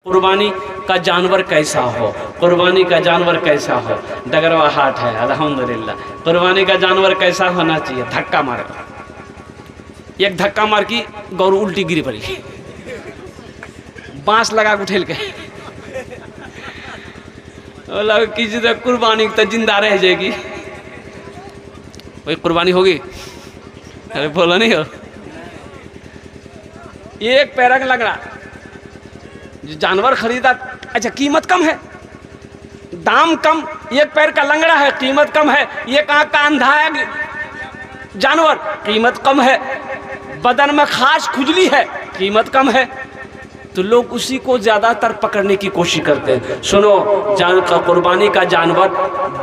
कुर्बानी का जानवर कैसा हो, कुर्बानी का जानवर कैसा हो। डगरवा हाट है अल्हम्दुलिल्लाह। कुर्बानी का जानवर कैसा होना चाहिए? धक्का मारे, एक धक्का मार की गौरू उल्टी गिरी पड़ी, बांस लगा के उठेल के किसी तरह कुर्बानी तो जिंदा रह जाएगी। वही कुर्बानी होगी? अरे बोलो नहीं हो। एक पैरा का लंगड़ा जानवर खरीदा, अच्छा कीमत कम है, दाम कम, एक पैर का लंगड़ा है कीमत कम है, एक आंख का अंधा है जानवर कीमत कम है, बदन में खास खुजली है कीमत कम है, तो लोग उसी को ज़्यादातर पकड़ने की कोशिश करते हैं। सुनो, कुर्बानी का जानवर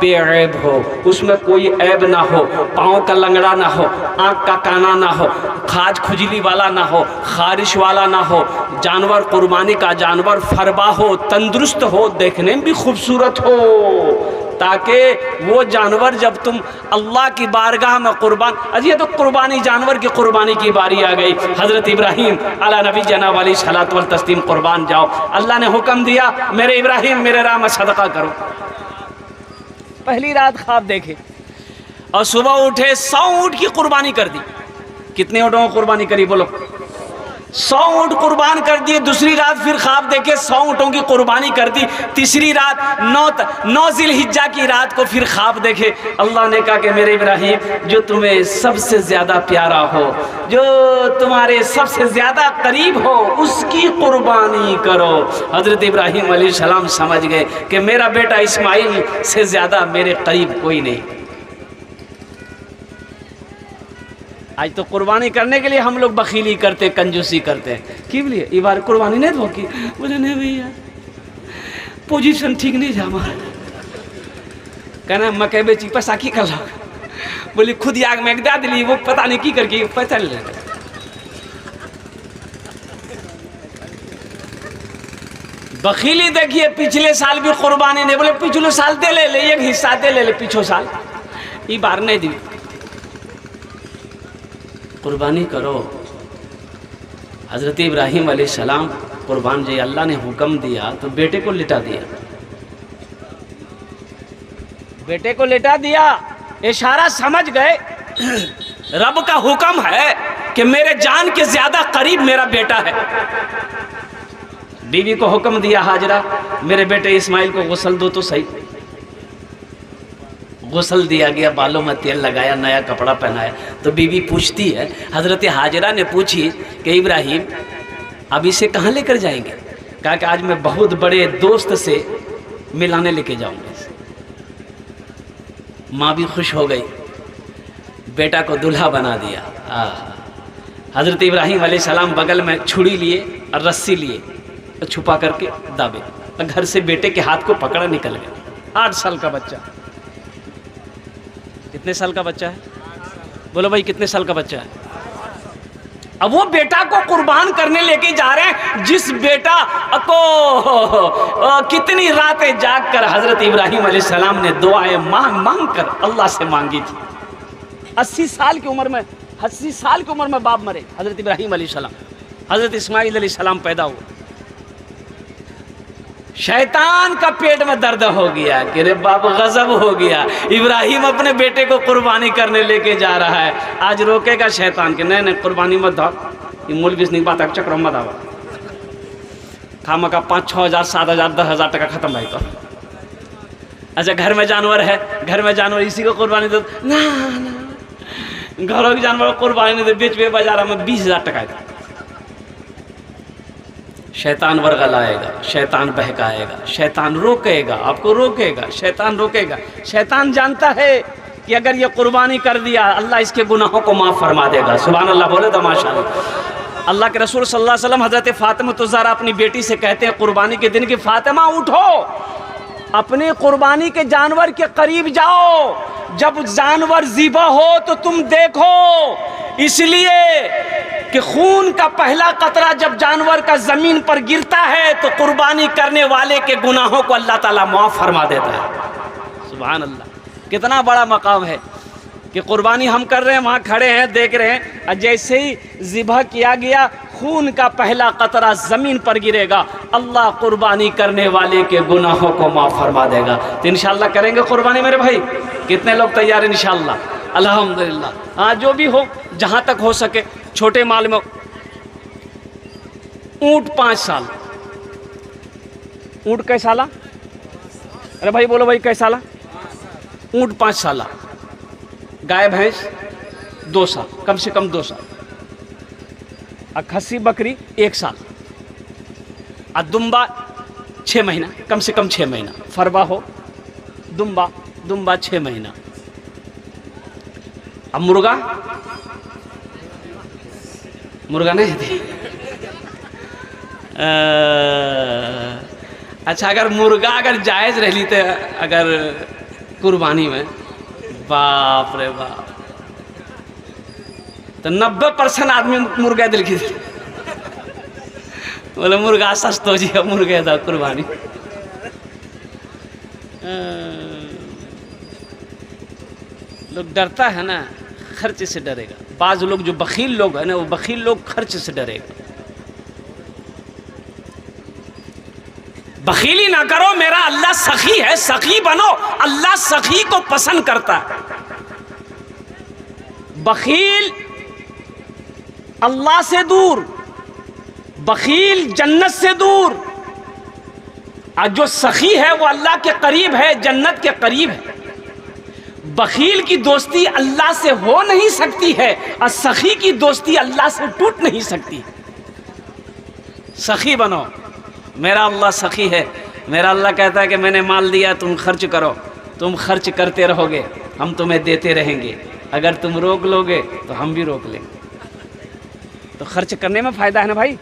बेऐब हो, उसमें कोई ऐब ना हो, पाँव का लंगड़ा ना हो, आँख का काना ना हो, खाज खुजली वाला ना हो, खारिश वाला ना हो, जानवर कुर्बानी का जानवर फरबा हो, तंदुरुस्त हो, देखने में भी खूबसूरत हो, ताकि वो जानवर जब तुम अल्लाह की बारगाह में कुर्बान, अजी तो कुर्बानी जानवर की कुर्बानी की बारी आ गई। हज़रत इब्राहीम अला नबी जनाब अलैहि सलात वल तस्लीम कुर्बान जाओ, अल्लाह ने हुक्म दिया मेरे इब्राहीम मेरे राह में सदका करो। पहली रात ख्वाब देखे और सुबह उठे 100 ऊँट की कुर्बानी कर दी। कितने ऊँटों की कुर्बानी करी बोलो? 100 ऊँट कुर्बान कर दिए। दूसरी रात फिर ख्वाब देखे 100 ऊँटों की कुर्बानी कर दी। तीसरी रात 9 ज़िलहिज्जा की रात को फिर ख्वाब देखे। अल्लाह ने कहा कि मेरे इब्राहीम जो तुम्हें सबसे ज़्यादा प्यारा हो, जो तुम्हारे सबसे ज़्यादा करीब हो, उसकी कुर्बानी करो। हज़रत इब्राहीम अलैहिस्सलाम समझ गए कि मेरा बेटा इस्माइल से ज़्यादा मेरे करीब कोई नहीं। आज तो कुर्बानी करने के लिए हम लोग बखीली करते, कंजूसी करते हैं। क्यों लिए ये बार कुर्बानी नहीं धोखी? बोले नहीं भैया पोजीशन ठीक नहीं जा हमारा। कहना मकई बेची पैसाखी कर लो, बोली खुद आग में दा दिली, वो पता नहीं की करके पैसा ले। बखीली देखिए, पिछले साल भी कुर्बानी नहीं, बोले पिछले साल दे ले, एक हिस्सा दे ले, पिछले साल ये बार नहीं दी। कुर्बानी करो। हज़रत इब्राहीम अलैहिस्सलाम कुर्बान जी, अल्लाह ने हुक्म दिया तो बेटे को लिटा दिया, बेटे को लिटा दिया। इशारा समझ गए रब का हुक्म है कि मेरे जान के ज्यादा करीब मेरा बेटा है। बीवी को हुक्म दिया, हाजरा मेरे बेटे इस्माइल को गुस्ल दो तो सही। गुस्ल दिया गया, बालों में तेल लगाया, नया कपड़ा पहनाया। तो बीवी पूछती है, हज़रत हाजरा ने पूछी कि इब्राहीम अब इसे कहाँ लेकर जाएंगे? कहा कि आज मैं बहुत बड़े दोस्त से मिलाने लेके जाऊंगा। माँ भी खुश हो गई, बेटा को दूल्हा बना दिया। हज़रत इब्राहीम अलैहिस्सलाम बगल में छुरी लिए और रस्सी लिए और छुपा करके दाबे और घर से बेटे के हाथ को पकड़ा निकल गया। 8 साल का बच्चा। कितने साल का बच्चा है? बोलो भाई कितने साल का बच्चा है? अब वो बेटा को कुर्बान करने लेके जा रहे हैं, जिस बेटा को कितनी रातें जाग कर हजरत इब्राहीम अलैहिस्सलाम ने दुआएं मांग कर अल्लाह से मांगी थी। 80 साल की उम्र में, 80 साल की उम्र में बाप मरे, हजरत इब्राहीम अलैहिस्सलाम, हजरत इस्माइल अलैहिस्सलाम पैदा हुए। शैतान का पेट में दर्द हो गया कि रे बाप गजब हो गया, इब्राहीम अपने बेटे को कुर्बानी करने लेके जा रहा है। आज रोकेगा शैतान के नहीं कुर्बानी मत दो, ये मूल बिजनेस बात है, चक्र मत आओ, खामा का 5-6 हज़ार 7 हज़ार 10 हज़ार टका खत्म भाई। तो अच्छा घर में जानवर है, घर में जानवर इसी को कुर्बानी दो ना, घरों के जानवर को कुर्बानी नहीं दे, बेच बे बाजार में 20 हज़ार टका है। शैतान वर्गलाएगा, शैतान बहकाएगा, शैतान रोकेगा, आपको रोकेगा, शैतान रोकेगा। शैतान जानता है कि अगर ये कुर्बानी कर दिया अल्लाह इसके गुनाहों को माफ़ फरमा देगा। सुभान अल्लाह बोले तो माशाअल्लाह। अल्लाह के रसूल सल्लल्लाहु अलैहि वसल्लम हज़रत फातिमा ज़हरा अपनी बेटी से कहते हैं कुर्बानी के दिन की, फातिमा उठो, अपने कुर्बानी के जानवर के करीब जाओ, जब जानवर ज़िबा हो तो तुम देखो, इसलिए कि खून का पहला कतरा जब जानवर का ज़मीन पर गिरता है तो कुर्बानी करने वाले के गुनाहों को अल्लाह ताला माफ़ फरमा देता है। सुभान अल्लाह, कितना बड़ा मकाम है कि कुर्बानी हम कर रहे हैं, वहाँ खड़े हैं देख रहे हैं, और जैसे ही ज़िबह किया गया खून का पहला कतरा ज़मीन पर गिरेगा, अल्लाह कुर्बानी करने वाले के गुनाहों को माफ़ फरमा देगा। तो इंशाअल्लाह करेंगे कुर्बानी मेरे भाई? कितने लोग तैयार हैं? इंशाअल्लाह, अल्हम्दुलिल्लाह। हाँ, जो भी हो, जहाँ तक हो सके। छोटे माल में ऊँट 5 साल। ऊँट कै साला? अरे भाई बोलो भाई, कै साला? ऊँट 5 साला। गाय भैंस 2 साल, कम से कम 2 साल। और खस्सी बकरी 1 साल। और दुम्बा 6 महीना, कम से कम 6 महीना। फरवा हो, दुम्बा 6 महीना। अब मुर्गा नहीं थी। अच्छा, अगर मुर्गा अगर जायज़ रह ली तो अगर कुर्बानी में, बाप रे बाप, तो 90% आदमी मुर्गा दिल की बोले मुर्गा सस्तो जी, मुर्गे था कुर्बानी। लोग डरता है ना, खर्च से डरेगा। बाज़ लोग जो बखील लोग हैं ना, वो बखील लोग खर्च से डरेगा। बखीली ना करो, मेरा अल्लाह सखी है, सखी बनो। अल्लाह सखी को पसंद करता है। बखील अल्लाह से दूर, बखील जन्नत से दूर। और जो सखी है वो अल्लाह के करीब है, जन्नत के करीब है। बखील की दोस्ती अल्लाह से हो नहीं सकती है, और सखी की दोस्ती अल्लाह से टूट नहीं सकती। सखी बनो। मेरा अल्लाह सखी है। मेरा अल्लाह कहता है कि मैंने माल दिया, तुम खर्च करो। तुम खर्च करते रहोगे, हम तुम्हें देते रहेंगे। अगर तुम रोक लोगे तो हम भी रोक लेंगे। तो खर्च करने में फ़ायदा है ना भाई।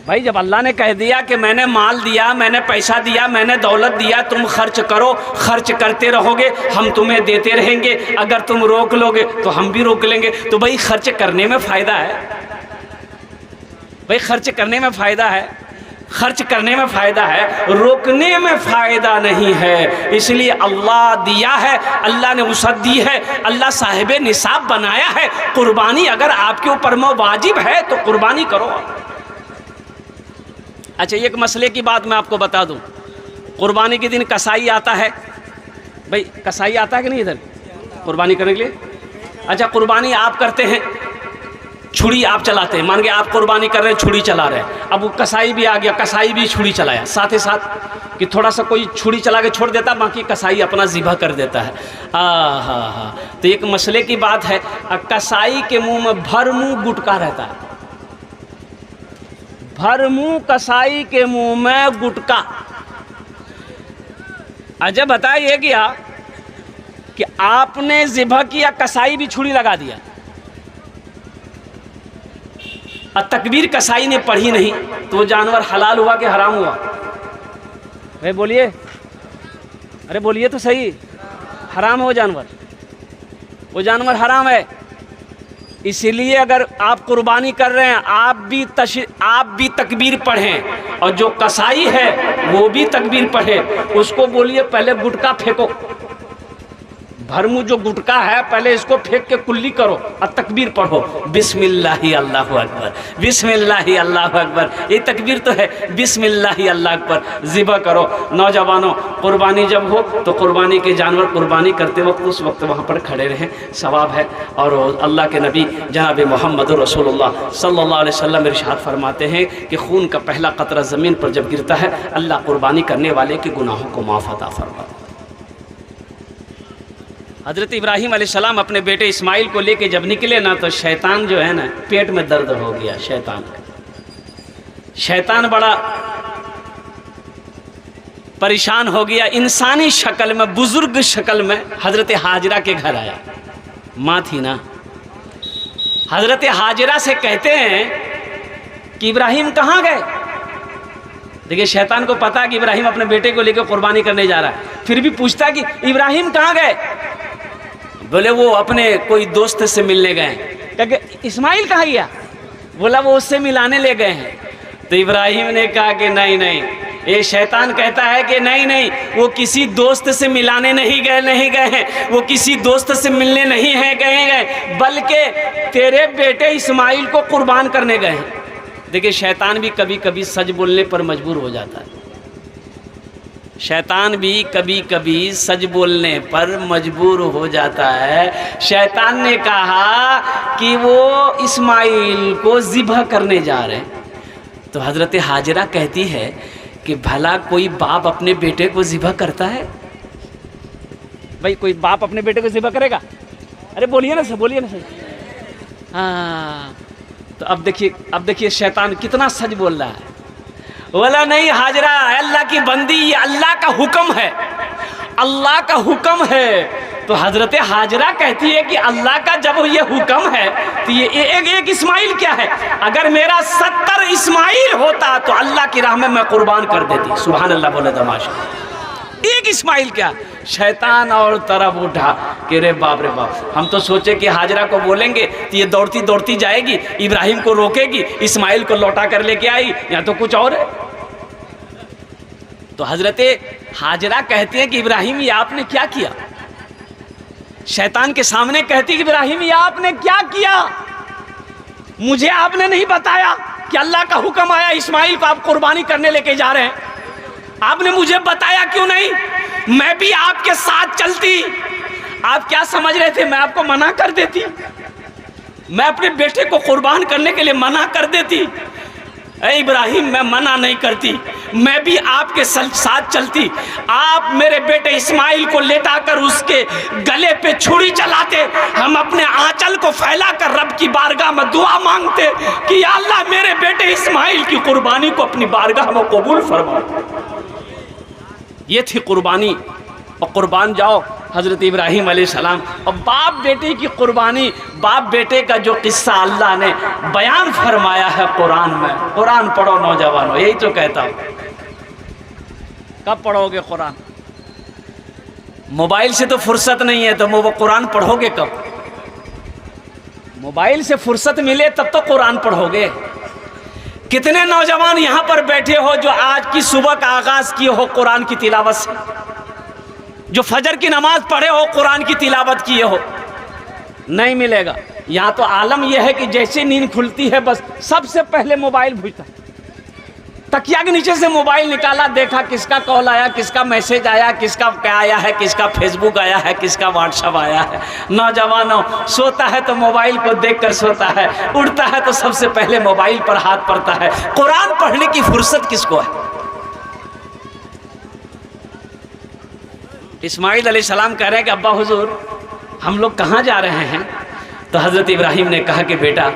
भाई जब अल्लाह ने कह दिया कि मैंने माल दिया, मैंने पैसा दिया, मैंने दौलत दिया, तुम खर्च करो, खर्च करते रहोगे, हम तुम्हें देते रहेंगे। अगर तुम रोक लोगे तो हम भी रोक लेंगे। तो भाई खर्च करने में फ़ायदा है। भाई खर्च करने में फ़ायदा है, खर्च करने में फ़ायदा है, रोकने में फ़ायदा नहीं है। इसलिए अल्लाह दिया है, अल्लाह ने वसअत दी है, अल्लाह साहिब निसाब बनाया है। कुर्बानी अगर आपके ऊपर में वाजिब है तो कुर्बानी करो। अच्छा, एक मसले की बात मैं आपको बता दूं। कुर्बानी के दिन कसाई आता है। भाई कसाई आता है कि नहीं इधर कुर्बानी करने के लिए? अच्छा, कुर्बानी आप करते हैं, छुरी आप चलाते हैं। मान के आप कुर्बानी कर रहे हैं, छुरी चला रहे हैं। अब वो कसाई भी आ गया, कसाई भी छुरी चलाया साथ ही साथ, कि थोड़ा सा कोई छुरी चला के छोड़ देता, बाकी कसाई अपना ज़िबा कर देता है। हाँ, तो एक मसले की बात है। कसाई के मुंह में भर मुंह गुटका रहता है। भर मुंह कसाई के मुंह में गुटका। अच्छा बताइए क्या कि आपने ज़िबा किया, कसाई भी छुरी लगा दिया, और तकबीर कसाई ने पढ़ी नहीं, तो वो जानवर हलाल हुआ कि हराम हुआ? भाई बोलिए, अरे बोलिए तो सही। हराम है वो जानवर हराम है। इसीलिए अगर आप कुर्बानी कर रहे हैं, आप भी तकबीर पढ़ें, और जो कसाई है वो भी तकबीर पढ़े। उसको बोलिए पहले गुटका फेंको, भरमू जो गुटका है पहले इसको फेंक के कुल्ली करो और तकबीर पढ़ो, बिस्मिल्लाहि अल्लाहु अकबर, बिस्मिल्लाहि अल्लाहु अकबर। ये तकबीर तो है, बिस्मिल्लाहि अल्लाहु अकबर। ज़िबा करो। नौजवानों, कुर्बानी जब हो तो कुर्बानी के जानवर कुर्बानी करते वक्त उस वक्त वहाँ पर खड़े रहें, सवाब है। और अल्लाह के नबी जनाब मोहम्मद रसूलुल्लाह सल्लल्लाहु अलैहि वसल्लम इरशाद फरमाते हैं कि खून का पहला कतरा ज़मीन पर जब गिरता है, अल्लाह कुर्बानी करने वाले के गुनाहों को माफ़ अता फरमाता है। हज़रत इब्राहीम अलैहिस्सलाम अपने बेटे इस्माइल को लेके जब निकले ना, तो शैतान जो है ना, पेट में दर्द हो गया। शैतान बड़ा परेशान हो गया। इंसानी शक्ल में, बुजुर्ग शक्ल में हज़रत हाजरा के घर आया। माँ थी ना, हज़रत हाजरा से कहते हैं कि इब्राहीम कहाँ गए? देखिए, शैतान को पता है कि इब्राहीम अपने बेटे को लेकर कुर्बानी करने जा रहा है, फिर भी पूछता है कि इब्राहीम कहाँ गए? बोले वो अपने कोई दोस्त से मिलने गए। क्योंकि इस्माइल कहाँ गया? बोला वो उससे मिलाने ले गए हैं। तो इब्राहीम ने कहा कि नहीं, ये शैतान कहता है कि नहीं, वो किसी दोस्त से मिलाने नहीं गए हैं, वो किसी दोस्त से मिलने नहीं है गए, बल्कि तेरे बेटे इस्माइल को कुर्बान करने गए हैं। देखिए शैतान भी कभी कभी सच बोलने पर मजबूर हो जाता है। शैतान भी कभी कभी सच बोलने पर मजबूर हो जाता है। शैतान ने कहा कि वो इस्माइल को ज़िबह करने जा रहे हैं, तो हज़रत हाजरा कहती है कि भला कोई बाप अपने बेटे को ज़िबह करता है? भाई कोई बाप अपने बेटे को ज़िबह करेगा? अरे बोलिए ना सर, बोलिए ना सर। हाँ, तो अब देखिए शैतान कितना सच बोल रहा है। बोला नहीं हाजरा, अल्लाह की बंदी, ये अल्लाह का हुक्म है, अल्लाह का हुक्म है। तो हजरत हाजरा कहती है कि अल्लाह का जब ये हुक्म है तो ये एक इस्माइल क्या है? अगर मेरा 70 इस्माइल होता तो अल्लाह की राह में मैं कुर्बान कर देती। सुभान अल्लाह बोले तमाशा, एक इस्माइल क्या? शैतान और तरफ उठा कि रे बाप, हम तो सोचे कि हाजरा को बोलेंगे तो ये दौड़ती दौड़ती जाएगी, इब्राहिम को रोकेगी, इस्माइल को लौटा कर लेके आई, या तो कुछ और है। तो हजरत हाजरा कहती हैं कि इब्राहिम ये आपने क्या किया? शैतान के सामने कहती कि इब्राहिम ये आपने क्या किया? मुझे आपने नहीं बताया कि अल्लाह का हुक्म आया इस्माइल को आप कुर्बानी करने लेके जा रहे हैं। आपने मुझे बताया क्यों नहीं? मैं भी आपके साथ चलती। आप क्या समझ रहे थे मैं आपको मना कर देती? मैं अपने बेटे को कुर्बान करने के लिए मना कर देती? ऐ इब्राहिम, मैं मना नहीं करती, मैं भी आपके साथ चलती। आप मेरे बेटे इस्माइल को लेटाकर उसके गले पे छुरी चलाते, हम अपने आंचल को फैलाकर रब की बारगाह में दुआ मांगते कि या अल्लाह मेरे बेटे इस्माइल की कुर्बानी को अपनी बारगाह में कबूल फरमा। ये थी कुर्बानी। और कुर्बान जाओ हज़रत इब्राहीम अलैहिस्सलाम। और बाप बेटे की कुर्बानी, बाप बेटे का जो किस्सा अल्लाह ने बयान फरमाया है कुरान में। कुरान पढ़ो नौजवानों, यही तो कहता हूँ। कब पढ़ोगे कुरान? मोबाइल से तो फुर्सत नहीं है, तो वो कुरान पढ़ोगे कब? मोबाइल से फुर्सत मिले तब तो कुरान पढ़ोगे। कितने नौजवान यहाँ पर बैठे हो जो आज की सुबह का आगाज़ किए हो कुरान की तिलावत से, जो फजर की नमाज पढ़े हो, कुरान की तिलावत किए हो? नहीं मिलेगा। यहाँ तो आलम यह है कि जैसे नींद खुलती है बस सबसे पहले मोबाइल भूजता, तकिया के नीचे से मोबाइल निकाला, देखा किसका कॉल आया, किसका मैसेज आया, किसका क्या आया है, किसका फेसबुक आया है, किसका व्हाट्सएप आया है। नौजवानों, सोता है तो मोबाइल को देखकर सोता है, उठता है तो सबसे पहले मोबाइल पर हाथ पड़ता है। कुरान पढ़ने की फुर्सत किसको है? इस्माइल अलैहिस्सलाम कह रहे हैं कि अब्बा हुजूर हम लोग कहाँ जा रहे हैं? तो हज़रत इब्राहीम ने कहा कि बेटा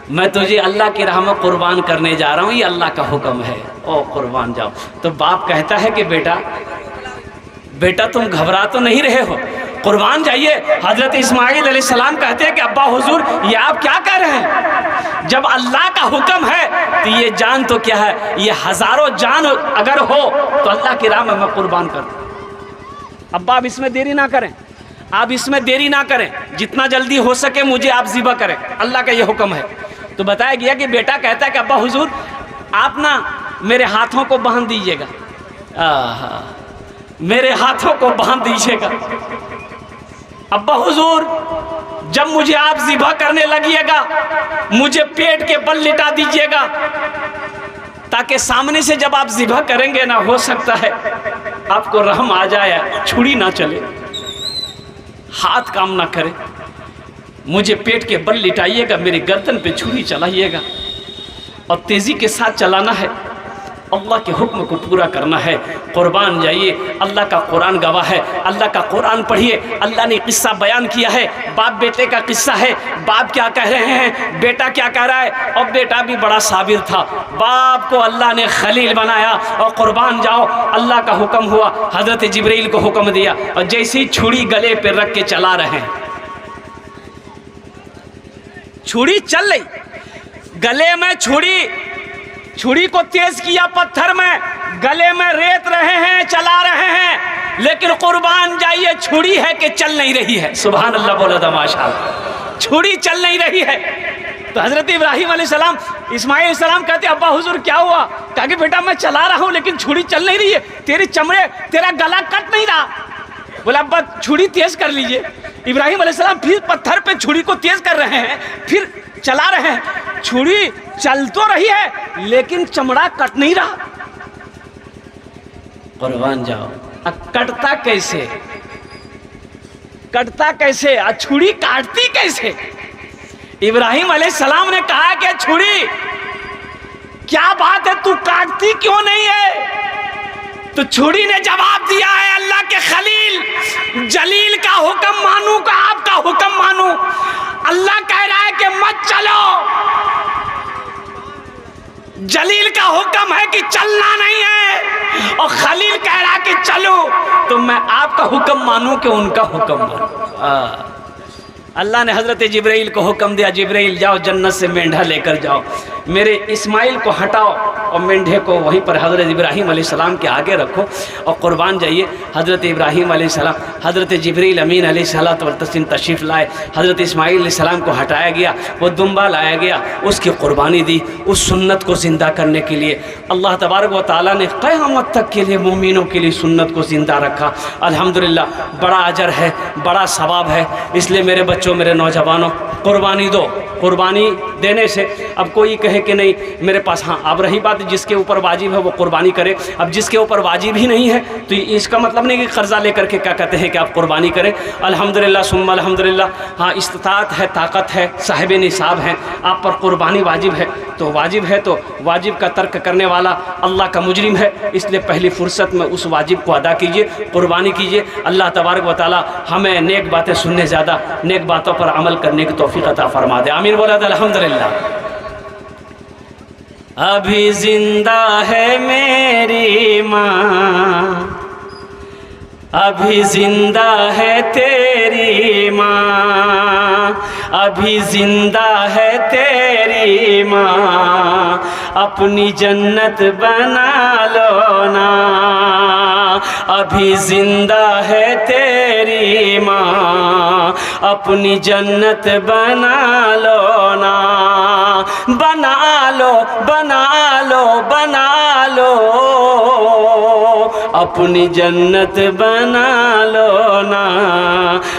मैं तुझे अल्लाह की राह में कुर्बान करने जा रहा हूँ, ये अल्लाह का हुक्म है, ओ कुर्बान जाओ। तो बाप कहता है कि बेटा तुम घबरा तो नहीं रहे हो, कुर्बान जाइए। हज़रत इस्माइल अलैहिस्सलाम कहते हैं कि अब्बा हुजूर ये आप क्या कह रहे हैं? जब अल्लाह का हुक्म है तो ये जान तो क्या है, ये हज़ारों जान अगर हो तो अल्लाह की राह में मैं कुर्बान कर दूँ। अब्बा आप इसमें देरी ना करें, आप इसमें देरी ना करें, जितना जल्दी हो सके मुझे आप ज़िबा करें, अल्लाह का ये हुक्म है। तो बताया गया कि बेटा कहता है कि अब्बा हुजूर आप ना मेरे हाथों को बांध दीजिएगा, मेरे हाथों को बांध दीजिएगा। अब्बा हुजूर जब मुझे आप ज़िबा करने लगिएगा मुझे पेट के बल लिटा दीजिएगा, ताकि सामने से जब आप ज़िबा करेंगे ना, हो सकता है आपको रहम आ जाए, छुरी ना चले, हाथ काम ना करे। मुझे पेट के बल लिटाइएगा, मेरी गर्दन पे छुरी चलाइएगा और तेज़ी के साथ चलाना है, अल्लाह के हुक्म को पूरा करना है। कुर्बान जाइए, अल्लाह का कुरान गवाह है, अल्लाह का कुरान पढ़िए। अल्लाह ने किस्सा बयान किया है, बाप बेटे का किस्सा है। बाप क्या कह रहे हैं, बेटा क्या कह रहा है। और बेटा भी बड़ा साबिर था, बाप को अल्लाह ने खलील बनाया और कुर्बान जाओ अल्लाह का हुक्म हुआ। हज़रत जिब्रील को हुक्म दिया और जैसी छुरी गले पर रख के चला रहे हैं, छुरी चल रही, गले में छुरी को तेज किया पत्थर में, गले में रेत रहे हैं, चला रहे हैं, लेकिन कुर्बान जाइए छुरी है कि चल नहीं रही है। सुभान अल्लाह बोला था माशाअल्लाह, छुरी चल नहीं रही है। तो हज़रत इब्राहीम अलैहिस्सलाम, इस्माइल अलैहिस्सलाम कहते अब्बा हुजूर क्या हुआ? कहा कि बेटा मैं चला रहा हूँ लेकिन छुरी चल नहीं रही है, तेरी चमड़े, तेरा गला कट नहीं रहा। बोला अब्बा छुरी तेज कर लीजिए। इब्राहीम अलैहिस्सलाम फिर पत्थर पे छुरी को तेज कर रहे हैं, फिर चला रहे हैं, छुरी चल तो रही है लेकिन चमड़ा कट नहीं रहा। कुर्बान जाओ, कटता कैसे, कटता कैसे, छुरी काटती कैसे? इब्राहिम अलैहिस्सलाम ने कहा कि छुरी क्या बात है, तू काटती क्यों नहीं है? तो छुरी ने जवाब दिया है, अल्लाह के खलील जलील का हुक्म मानू का आपका हुक्म मानू? अल्लाह कह रहा है कि मत चलो, जलील का हुक्म है कि चलना नहीं है, और खलील कह रहा है कि चलो, तो मैं आपका हुक्म मानूं कि उनका हुक्म मानूं? अल्लाह ने हज़रत जिब्राइल को हुक्म दिया, जिब्राइल जाओ जन्नत से मेंढा लेकर जाओ, मेरे इस्माइल को हटाओ और मेंढे को वहीं पर हज़रत इब्राहीम अलैहिस्सलाम के आगे रखो और कुर्बान जाइए। हज़रत इब्राहीम अलैहिस्सलाम, हज़रत जिब्रील अमीन अलैहिस्सलाम तशरीफ़ लाए, हज़रत इस्माइल अलैहिस्सलाम को हटाया गया, वो दुम्बा लाया गया, उसकी कुर्बानी दी, उस सुन्नत को ज़िंदा करने के लिए अल्लाह तबारक व तआला ने क़यामत तक के लिए मोमिनों के लिए सुन्नत को ज़िंदा रखा। अल्हम्दुलिल्लाह, बड़ा अजर है, बड़ा सवाब है। इसलिए मेरे बच्चों, मेरे नौजवानों, कुर्बानी दो। कुर्बानी देने से अब कोई कहे कि नहीं मेरे पास, हाँ अब रही बात जिसके ऊपर वाजिब है वो कुर्बानी करे, अब जिसके ऊपर वाजिब ही नहीं है तो इसका मतलब नहीं कि कर्जा लेकर के क्या कहते हैं कि आप कुर्बानी करें। अल्हम्दुलिल्लाह सुम्मा अल्हम्दुलिल्लाह, हाँ इस्तिताअत है, ताकत है, साहिब निसाब हैं, आप पर कुर्बानी वाजिब है तो वाजिब है, तो वाजिब का तर्क करने वाला अल्लाह का मुजरिम है। इसलिए पहली फुर्सत में उस वाजिब को अदा कीजिए, कुर्बानी कीजिए। अल्लाह तबारक व तआला हमें नेक बातें सुनने ज़्यादा नेक बातों पर अमल करने की तौफीक अता फरमा दे। आमीन बोला अल्हम्दुलिल्लाह। अभी जिंदा है मेरी माँ, अभी जिंदा है तेरी माँ, अभी जिंदा है तेरी माँ, अपनी जन्नत बना लो ना। अभी जिंदा है तेरी माँ, अपनी जन्नत बना लो ना। बना लो, बना लो, बना लो, अपनी जन्नत बना लो ना।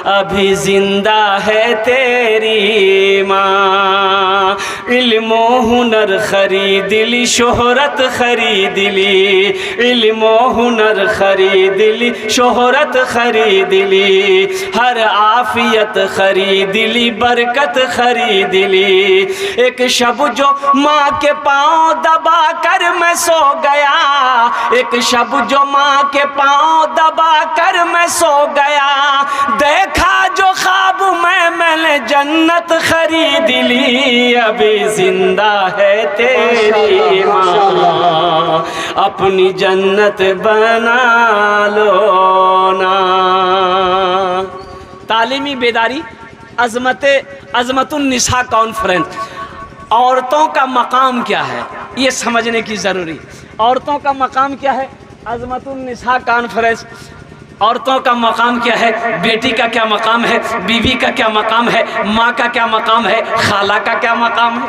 अभी जिंदा है तेरी माँ, इल्मो हुनर खरीद ली, शोहरत खरीद ली, इल्मो हुनर खरीद ली, शोहरत खरीद ली, हर आफियत खरीद ली, बरकत खरीद ली। एक शब जो माँ के पाँव दबा कर मैं सो गया, एक शब जो माँ के पाँव दबा कर मैं सो गया, देखा जो ख्वाब मैंने जन्नत खरीद ली। अभी जिंदा है तेरी माँ, अपनी जन्नत बना लो ना। तालीमी बेदारी, अज़मतुन निसा कॉन्फ्रेंस, औरतों का मकाम क्या है ये समझने की ज़रूरी। औरतों का मकाम क्या है? अज़मतुन निसा कॉन्फ्रेंस, औरतों का मकाम क्या है, बेटी का क्या मकाम है, बीवी का क्या मकाम है, माँ का क्या मकाम है, खाला का क्या मकाम है।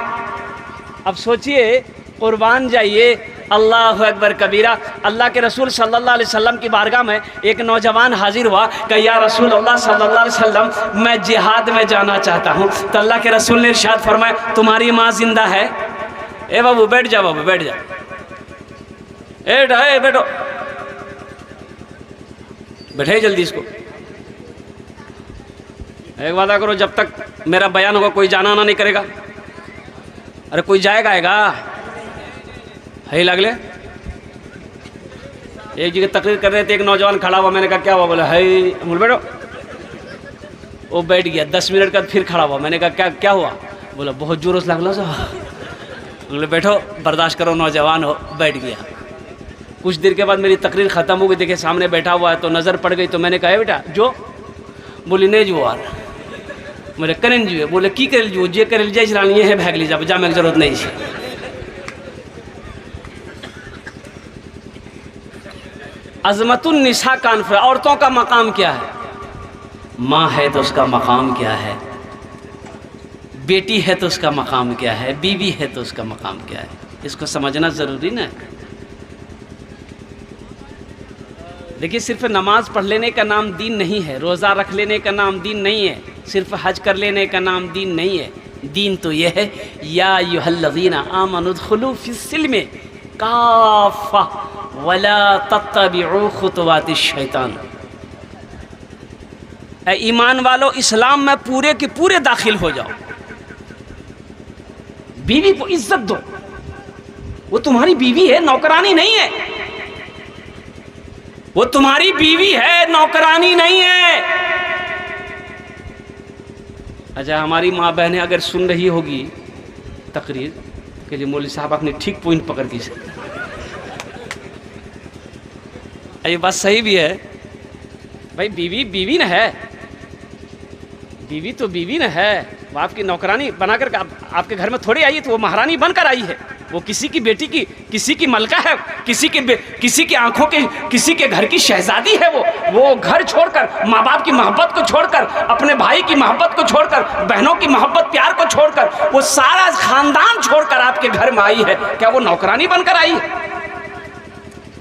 अब सोचिए, कुर्बान जाइए। अल्लाह अकबर कबीरा। अल्लाह के रसूल सल्लल्लाहु अलैहि वसल्लम की बारगाह में एक नौजवान हाजिर हुआ कि या रसूल अल्लाह सल्लल्लाहु अलैहि वसल्लम, मैं जिहाद में जाना चाहता हूँ। तो अल्लाह के रसूल ने इरशाद फरमाया, तुम्हारी माँ जिंदा है? ए बाबू बैठ जा, बाबू बैठ जा, ए बैठो, बैठे जल्दी इसको। एक वादा करो, जब तक मेरा बयान होगा कोई जाना आना नहीं करेगा। अरे कोई जाएगा आएगा है लगले। एक जगह तकरीर कर रहे थे, एक नौजवान खड़ा हुआ, मैंने कहा क्या हुआ? बोला है, बोल बैठो। वो बैठ गया। 10 मिनट बाद फिर खड़ा हुआ, मैंने कहा क्या हुआ? बोला बहुत जोरों से लगला सा। बोले बैठो, बर्दाश्त करो, नौजवान हो। बैठ गया। कुछ देर के बाद मेरी तकरीर ख़त्म हो गई, देखे सामने बैठा हुआ है तो नज़र पड़ गई, तो मैंने कहा बेटा जो? बोली नहीं जो यार। बोले करें जो? बोले की कर जो? जे कर जाए चलानी है, भाग ली जा, जाने की जरूरत नहीं है। अज़मतुन निसा कॉन्फ्रेंस, औरतों का मकाम क्या है? माँ है तो उसका मकाम क्या है, बेटी है तो उसका मकाम क्या है, बीवी है तो उसका मकाम क्या है। इसको समझना ज़रूरी ना। देखिए, सिर्फ नमाज पढ़ लेने का नाम दीन नहीं है, रोज़ा रख लेने का नाम दीन नहीं है, सिर्फ हज कर लेने का नाम दीन नहीं है। दीन तो ये है, या अय्युहल्लज़ीना आमनु उदखुलू फिस्सिल्मि काफ़ा वला तत्तबिउ खुतवातिश शैतान। ऐ ईमान वालो, इस्लाम में पूरे के पूरे दाखिल हो जाओ। बीवी को इज्जत दो, वो तुम्हारी बीवी है, नौकरानी नहीं है। वो तुम्हारी बीवी है, नौकरानी नहीं है। अच्छा, हमारी माँ बहनें अगर सुन रही होगी तकरीर के लिए, मौलवी साहब आपने ठीक पॉइंट पकड़ दी। ये बात सही भी है भाई, बीवी बीवी न है, बीवी तो बीवी न है। वो आपकी नौकरानी बनाकर आपके घर में थोड़ी आई है, तो वो महारानी बनकर आई है। वो किसी की बेटी की, किसी की मलका है, किसी की आंखों के, किसी के घर की शहजादी है। वो घर छोड़कर, माँ बाप की मोहब्बत को छोड़कर, अपने भाई की मोहब्बत को छोड़कर, बहनों की मोहब्बत प्यार को छोड़कर, वो सारा खानदान छोड़कर आपके घर में आई है। क्या वो नौकरानी बनकर आई है?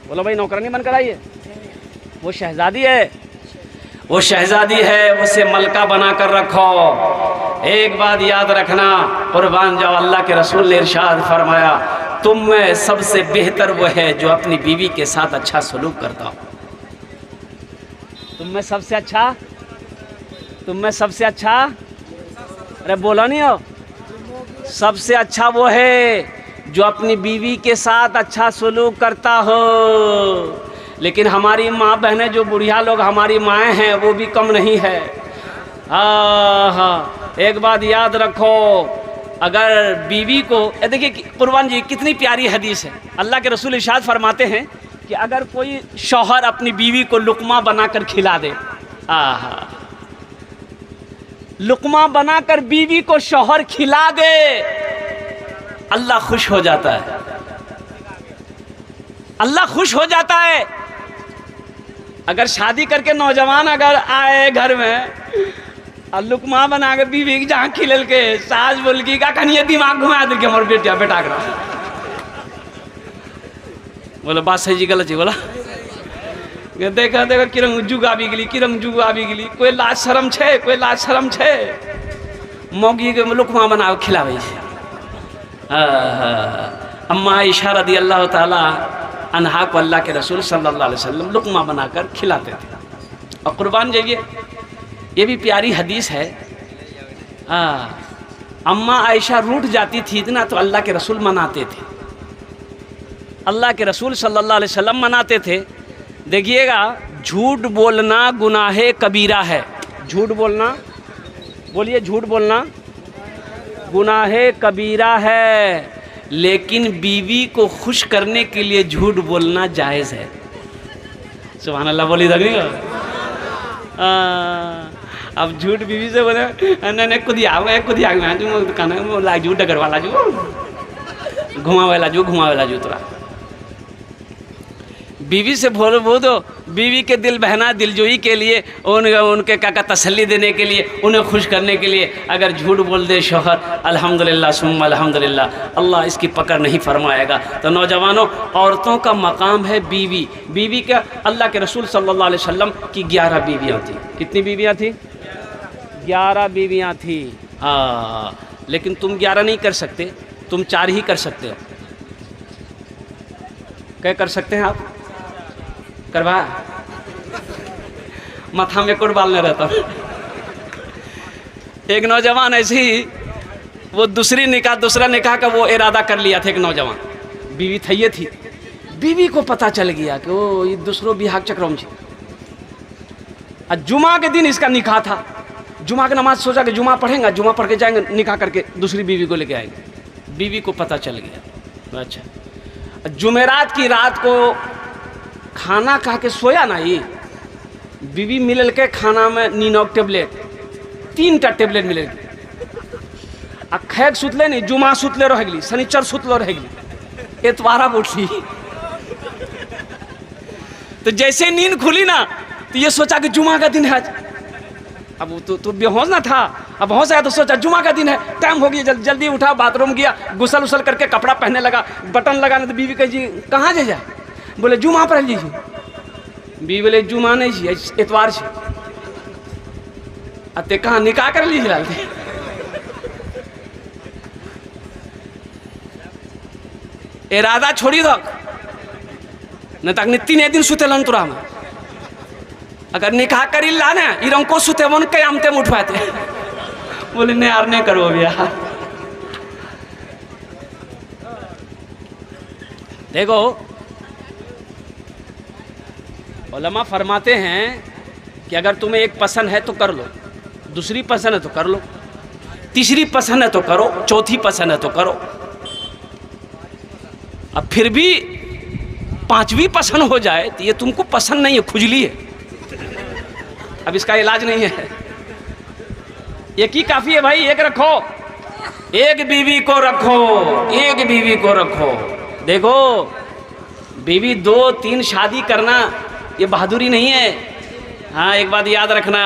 बोलो भाई, नौकरानी बनकर आई है? वो शहजादी है, वो शहजादी है, उसे मलका बना कर रखो। एक बात याद रखना, कुर्बान जाओ, अल्लाह के रसूल ने इरशाद फरमाया, तुम में सबसे बेहतर वो है जो अपनी बीवी के साथ अच्छा सलूक करता हो। तुम में सबसे अच्छा, तुम में सबसे अच्छा, अरे बोला नहीं हो, सबसे अच्छा वो है जो अपनी बीवी के साथ अच्छा सलूक करता हो। लेकिन हमारी माँ बहनें, जो बुढ़िया लोग हमारी माएँ हैं, वो भी कम नहीं है। हाँ, एक बात याद रखो, अगर बीवी को, देखिए कुर्बान जी कितनी प्यारी हदीस है। अल्लाह के रसूल इरशाद फरमाते हैं कि अगर कोई शौहर अपनी बीवी को लुकमा बनाकर खिला दे, लुकमा बनाकर बीवी को शौहर खिला दे, अल्लाह खुश हो जाता है, अल्लाह खुश हो जाता है। अगर शादी करके नौजवान अगर आए घर में और लुकमा बना के बीवी की जहाँ खिलल के, सास बोल की का कहीं दिमाग घुमा दे के हमारे बेटिया बेटा करा, बोलो बात सही जी गलत जी बोला। देखा देखा किरंग जुग आबी गेली, किरंग जुग आबी गेली, कोई लाज शरम छे, कोई लाज शरम छे, मौगी के लुकमा बना के खिलावे। अम्मा आयशा रज़ियल्लाहु ताला अन्हा को अल्लाह के रसूल सल्लल्लाहु अलैहि वसल्लम लुकमा बनाकर खिलाते थे। और कुर्बान जाइए, ये भी प्यारी हदीस है। अम्मा आयशा रूठ जाती थी ना, तो अल्लाह के रसूल मनाते थे, अल्लाह के रसूल सल्लल्लाहु अलैहि वसल्लम मनाते थे। देखिएगा, झूठ बोलना गुनाहे कबीरा है। झूठ बोलना, बोलिए, झूठ बोलना गुनाहे कबीरा है, लेकिन बीवी को खुश करने के लिए झूठ बोलना जायज़ है। सुभान अल्लाह, बोली लगी। अब झूठ बीवी से बोले, नहीं खुद आ ला झूठ डगर वाला जू घुमावेला जू तोरा। बीवी से बोलो वो तो बीवी के दिल बहना दिलजोई के लिए, उनके काका तसल्ली देने के लिए, उन्हें खुश करने के लिए अगर झूठ बोल दे शौहर, अल्हम्दुलिल्लाह सुम्मा अल्हम्दुलिल्लाह, अल्लाह इसकी पकड़ नहीं फरमाएगा। तो नौजवानों, औरतों का मकाम है बीवी। बीवी का अल्लाह के रसूल सल्लल्लाहु अलैहि वसल्लम की 11 बीवियाँ थी। कितनी बीवियाँ थी? 11 बीवियाँ थी। लेकिन तुम 11 नहीं कर सकते, तुम 4 ही कर सकते हो। क्या कर सकते हैं आप? करवा माथा में कोट बाल नहीं रहता। एक नौजवान ऐसे ही, वो दूसरा निकाह का वो इरादा कर लिया था। एक नौजवान, बीवी थैये थी, बीवी को पता चल गया कि वो ये दूसरों बिहार चक्रम जी। जुमा के दिन इसका निकाह था। जुमा की नमाज सोचा कि जुमा पढ़ेंगे, जुमा पढ़ के जाएंगे, निकाह करके दूसरी बीवी को लेके आएंगे। बीवी को पता चल गया। अच्छा, जुमेरात की रात को खाना खा के सोया ना, ये बीवी मिलल के खाना में नीनोक टेबलेट, 3टा टेबलेट मिलल के। आ खैक सुतले नहीं, जुमा सुतले रह गई, शनिचर सुतलो रह गई, एतवारा उठली। तो जैसे नींद खुली ना, तो ये सोचा कि जुमा का दिन है आज। अब वो तो बेहोश ना था, अब होश आया तो सोचा जुमा का दिन है, टाइम हो गया, जल्दी उठा, बाथरूम गया, गुसल उसल करके कपड़ा पहनने लगा, बटन लगाने। तो बीवी कही, जी कहाँ जा? बोले जुमा पढ़ लीजिए। बीवी बोले जुमा नहीं जी, एतवार से। अते कहाँ निकाह कर लीजिए। इरादा छोड़ी दो न तक नित्य दिन सुतेलन तुरा में अगर निकाह करी ला ना इरम को सुते वन कयामते में उठवाते बोले नहीं यार नहीं करो भैया। देखो उलमा फरमाते हैं कि अगर तुम्हें एक पसंद है तो कर लो, दूसरी पसंद है तो कर लो, तीसरी पसंद है तो करो, चौथी पसंद है तो करो, अब फिर भी पांचवी पसंद हो जाए तो ये तुमको पसंद नहीं है, खुजली है, अब इसका इलाज नहीं है। एक ही काफी है भाई, एक रखो, एक बीवी को रखो, एक बीवी को रखो। देखो बीवी 2-3 शादी करना ये बहादुरी नहीं है। हाँ एक बात याद रखना,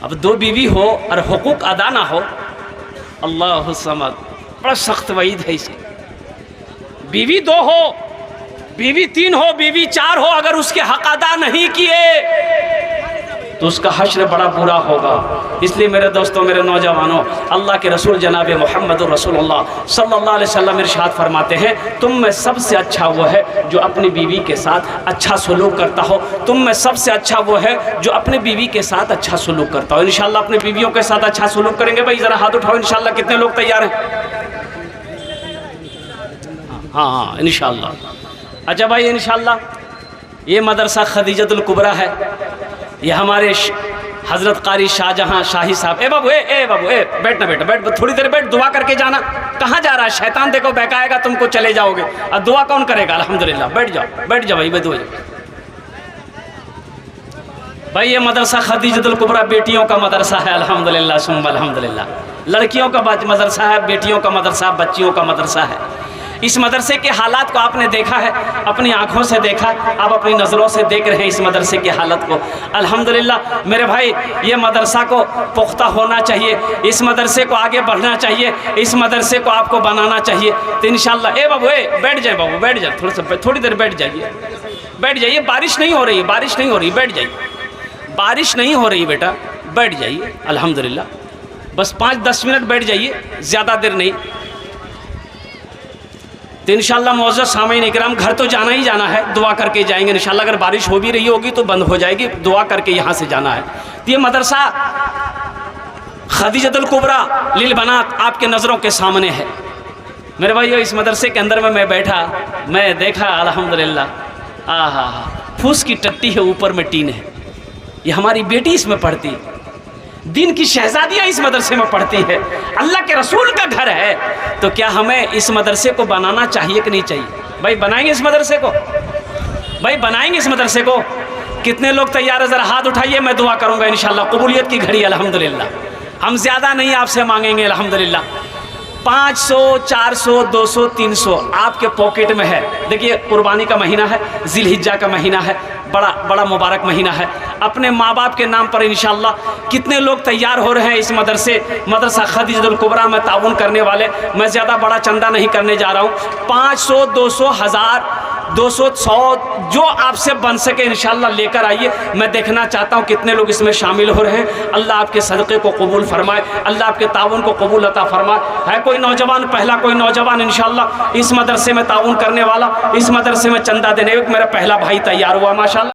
अब 2 बीवी हो और हुकूक अदा ना हो, अल्लाह समद, बड़ा सख्त वईद है इसकी। बीवी 2 हो, बीवी 3 हो, बीवी 4 हो, अगर उसके हक अदा नहीं किए तो उसका हश्र बड़ा बुरा होगा। इसलिए मेरे दोस्तों, मेरे नौजवानों, अल्लाह के रसूल जनाब मोहम्मद रसूलुल्लाह सल्लल्लाहु अलैहि वसल्लम इरशाद फरमाते हैं, तुम में सबसे अच्छा वो है जो अपनी बीवी के साथ अच्छा सलूक करता हो, तुम में सबसे अच्छा वो है जो अपने बीवी के साथ अच्छा सलूक करता हो। इंशाल्लाह अपने बीवियों के साथ अच्छा सलूक करेंगे। भाई ज़रा हाथ उठाओ, इंशाल्लाह कितने लोग तैयार हैं? हाँ इंशाल्लाह। अच्छा भाई इंशाल्लाह ये मदरसा खदीजतुल कुबरा है, ये हमारे हज़रत कारी शाहजहाँ शाही साहब। ए बाबू ए बाबू बैठना बेटा, बैठ, थोड़ी देर बैठ, दुआ करके जाना। कहाँ जा रहा है शैतान? देखो बहकाएगा तुमको, चले जाओगे। और दुआ कौन करेगा? अल्हम्दुलिल्लाह। बैठ जाओ, बैठ जाओ भाई, बैठो भाई। ये मदरसा खदीजतुल कुबरा बेटियों का मदरसा है, अल्हम्दुलिल्लाह सुम्मा अल्हम्दुलिल्लाह। लड़कियों का मदरसा है, बेटियों का मदरसा, बच्चियों का मदरसा है। इस मदरसे के हालात को आपने देखा है, अपनी आंखों से देखा, आप अपनी नज़रों से देख रहे हैं इस मदरसे की हालत को। अल्हम्दुलिल्लाह मेरे भाई, ये मदरसा को पुख्ता होना चाहिए, इस मदरसे को आगे बढ़ना चाहिए, इस मदरसे को आपको बनाना चाहिए। तो इंशाल्लाह ए बाबू बैठ जाए, बाबू बैठ जाए, थोड़ी देर बैठ जाइए, बैठ जाइए। बारिश नहीं हो रही, बारिश नहीं हो रही, बैठ जाइए। बारिश नहीं हो रही बेटा, बैठ जाइए। अल्हम्दुलिल्लाह बस 5-10 मिनट बैठ जाइए, ज़्यादा देर नहीं। तो इंशाल्लाह मुअज़्ज़ज़ सामीन इकराम, घर तो जाना ही जाना है, दुआ करके जाएंगे इंशाल्लाह। अगर बारिश हो भी रही होगी तो बंद हो जाएगी, दुआ करके यहाँ से जाना है। तो ये मदरसा खदीजतुल कुबरा लिल बनात आपके नज़रों के सामने है मेरे भाइयों। इस मदरसे के अंदर में मैं बैठा, मैं देखा अल्हम्दुलिल्लाह, आहा फूस की टट्टी है, ऊपर में टीन है। ये हमारी बेटी इसमें पढ़ती, दिन की शहजादियाँ इस मदरसे में पढ़ती है, अल्लाह के रसूल का घर है। तो क्या हमें इस मदरसे को बनाना चाहिए कि नहीं चाहिए? भाई बनाएंगे इस मदरसे को, भाई बनाएंगे इस मदरसे को। कितने लोग तैयार है? ज़रा हाथ उठाइए, मैं दुआ करूँगा इंशाल्लाह। कबूलियत की घड़ी अल्हम्दुलिल्लाह। हम ज़्यादा नहीं आपसे मांगेंगे अल्हम्दुलिल्लाह, 500, 400, 200, 300 आपके पॉकेट में है। देखिए कुर्बानी का महीना है, जिलहिज्जा का महीना है, बड़ा मुबारक महीना है। अपने माँ बाप के नाम पर इंशाल्लाह कितने लोग तैयार हो रहे हैं इस मदरसा खदीजतुल कुबरा में ताउन करने वाले। मैं ज़्यादा बड़ा चंदा नहीं करने जा रहा हूँ, 500, 200, 1000, 200, 100 जो आपसे बन सके इंशाल्लाह लेकर आइए। मैं देखना चाहता हूँ कितने लोग इसमें शामिल हो रहे हैं। अल्लाह आपके सदक़े को कबूल फरमाए, अल्लाह आपके ताउन को कबूल अता फरमाए। है कोई नौजवान, पहला कोई नौजवान इंशाल्लाह इस मदरसे में ताउन करने वाला, इस मदरसे में चंदा देने? मेरा पहला भाई तैयार हुआ माशाल्लाह।